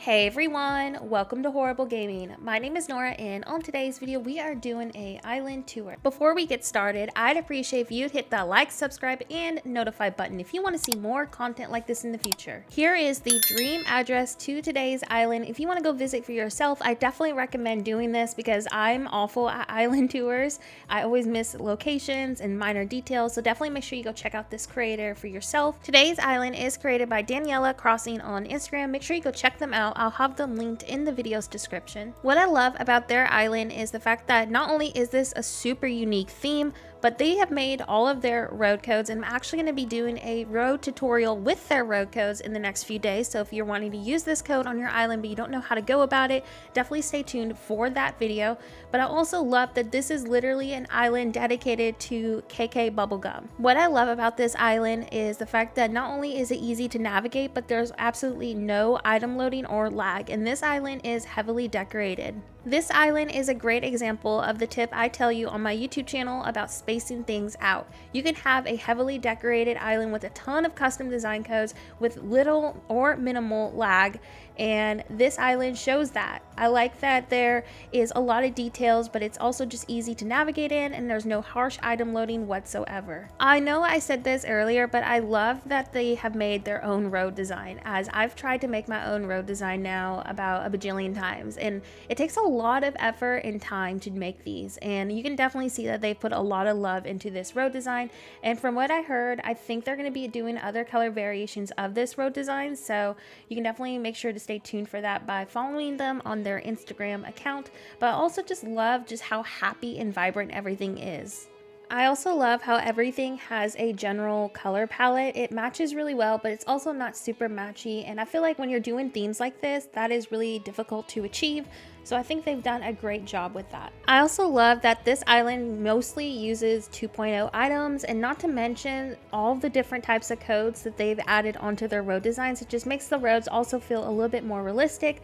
Hey everyone, welcome to Horrible Gaming. My name is Nora and on today's video we are doing a island tour. Before we get started, I'd appreciate if you'd hit the like, subscribe, and notify button if you want to see more content like this in the future. Here is the dream address to today's island. If you want to go visit for yourself, I definitely recommend doing this because I'm awful at island tours. I always miss locations and minor details, so definitely make sure you go check out this creator for yourself. Today's island is created by Daniela.Crossing on Instagram. Make sure you go check them out. I'll have them linked in the video's description. What I love about their island is the fact that not only is this a super unique theme, but they have made all of their road codes, and I'm actually going to be doing a road tutorial with their road codes in the next few days. So if you're wanting to use this code on your island but you don't know how to go about it, definitely stay tuned for that video. But I also love that this is literally an island dedicated to KK Bubblegum. What I love about this island is the fact that not only is it easy to navigate, but there's absolutely no item loading or lag, and this island is heavily decorated. This island is a great example of the tip I tell you on my YouTube channel about spacing things out. You can have a heavily decorated island with a ton of custom design codes with little or minimal lag, and this island shows that. I like that there is a lot of details, but it's also just easy to navigate in and there's no harsh item loading whatsoever. I know I said this earlier, but I love that they have made their own road design, as I've tried to make my own road design now about a bajillion times, and it takes a lot of effort and time to make these, and you can definitely see that they put a lot of love into this road design. And from what I heard, I think they're going to be doing other color variations of this road design, so you can definitely make sure to stay tuned for that by following them on their Instagram account. But I also just love just how happy and vibrant everything is. I also love how everything has a general color palette. It matches really well, but it's also not super matchy, and I feel like when you're doing themes like this, that is really difficult to achieve. So I think they've done a great job with that. I also love that this island mostly uses 2.0 items, and not to mention all the different types of codes that they've added onto their road designs. It just makes the roads also feel a little bit more realistic,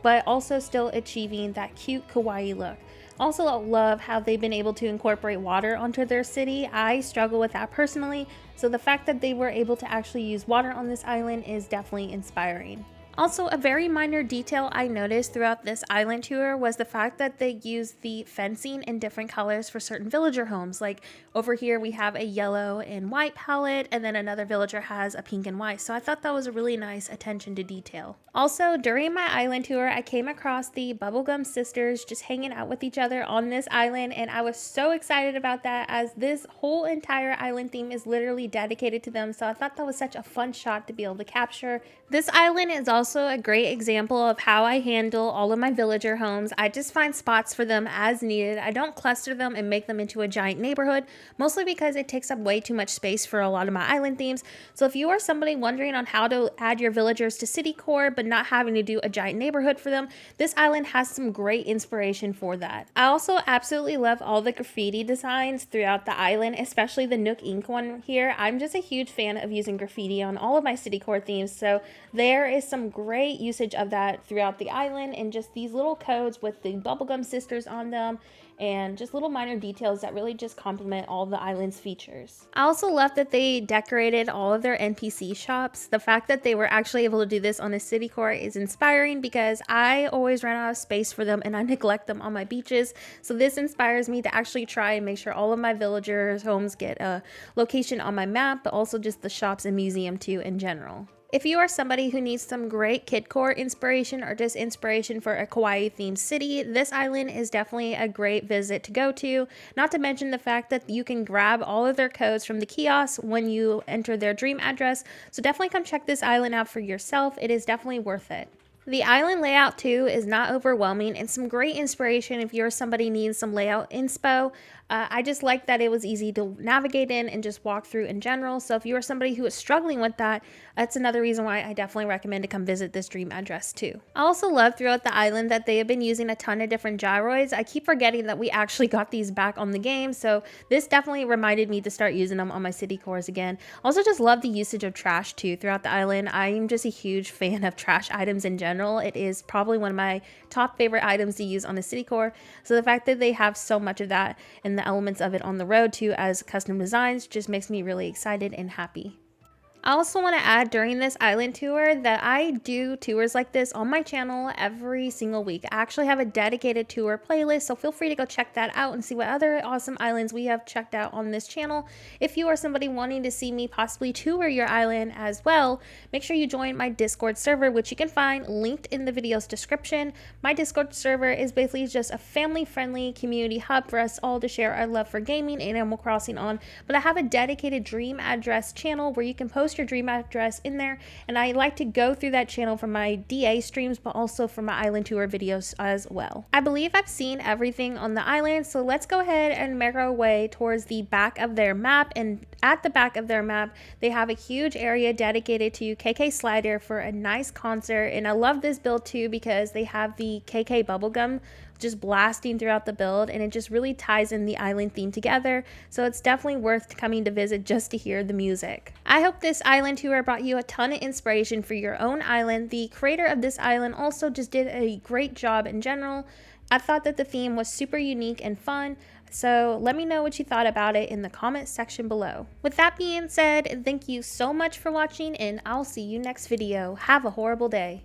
but also still achieving that cute kawaii look. Also, I love how they've been able to incorporate water onto their city. I struggle with that personally, so the fact that they were able to actually use water on this island is definitely inspiring. Also, a very minor detail I noticed throughout this island tour was the fact that they used the fencing in different colors for certain villager homes. Like over here we have a yellow and white palette, and then another villager has a pink and white. So I thought that was a really nice attention to detail. Also, during my island tour, I came across the Bubblegum sisters just hanging out with each other on this island, and I was so excited about that, as this whole entire island theme is literally dedicated to them. So I thought that was such a fun shot to be able to capture. This island is also a great example of how I handle all of my villager homes. I just find spots for them as needed. I don't cluster them and make them into a giant neighborhood, mostly because it takes up way too much space for a lot of my island themes. So if you are somebody wondering on how to add your villagers to citycore but not having to do a giant neighborhood for them, this island has some great inspiration for that. I also absolutely love all the graffiti designs throughout the island, especially the Nook ink one here. I'm just a huge fan of using graffiti on all of my citycore themes, so there is some great usage of that throughout the island, and just these little codes with the Bubblegum sisters on them, and just little minor details that really just complement all the island's features. I also love that they decorated all of their NPC shops. The fact that they were actually able to do this on a citycore is inspiring, because I always run out of space for them and I neglect them on my beaches. So this inspires me to actually try and make sure all of my villagers' homes get a location on my map, but also just the shops and museum too in general. If you are somebody who needs some great kidcore inspiration or just inspiration for a kawaii themed city, this island is definitely a great visit to go to. Not to mention the fact that you can grab all of their codes from the kiosks when you enter their dream address. So definitely come check this island out for yourself. It is definitely worth it. The island layout too is not overwhelming, and some great inspiration if you're somebody needs some layout inspo. I just like that it was easy to navigate in and just walk through in general. So if you are somebody who is struggling with that, that's another reason why I definitely recommend to come visit this dream address too. I also love throughout the island that they have been using a ton of different gyroids. I keep forgetting that we actually got these back on the game, so this definitely reminded me to start using them on my city cores again. Also just love the usage of trash too throughout the island. I'm just a huge fan of trash items in general. It is probably one of my top favorite items to use on a city core. So the fact that they have so much of that and the elements of it on the road too as custom designs just makes me really excited and happy. I also want to add during this island tour that I do tours like this on my channel every single week. I actually have a dedicated tour playlist, so feel free to go check that out and see what other awesome islands we have checked out on this channel. If you are somebody wanting to see me possibly tour your island as well, make sure you join my Discord server, which you can find linked in the video's description. My Discord server is basically just a family-friendly community hub for us all to share our love for gaming and Animal Crossing on, but I have a dedicated dream address channel where you can post your dream address in there, and I like to go through that channel for my DA streams, but also for my island tour videos as well. I believe I've seen everything on the island, so let's go ahead and make our way towards the back of their map. And at the back of their map, they have a huge area dedicated to KK Slider for a nice concert, and I love this build too because they have the KK Bubblegum just blasting throughout the build, and it just really ties in the island theme together, so it's definitely worth coming to visit just to hear the music. I hope this island tour brought you a ton of inspiration for your own island. The creator of this island also just did a great job in general. I thought that the theme was super unique and fun, so let me know what you thought about it in the comment section below. With that being said, thank you so much for watching, and I'll see you next video. Have a horrible day.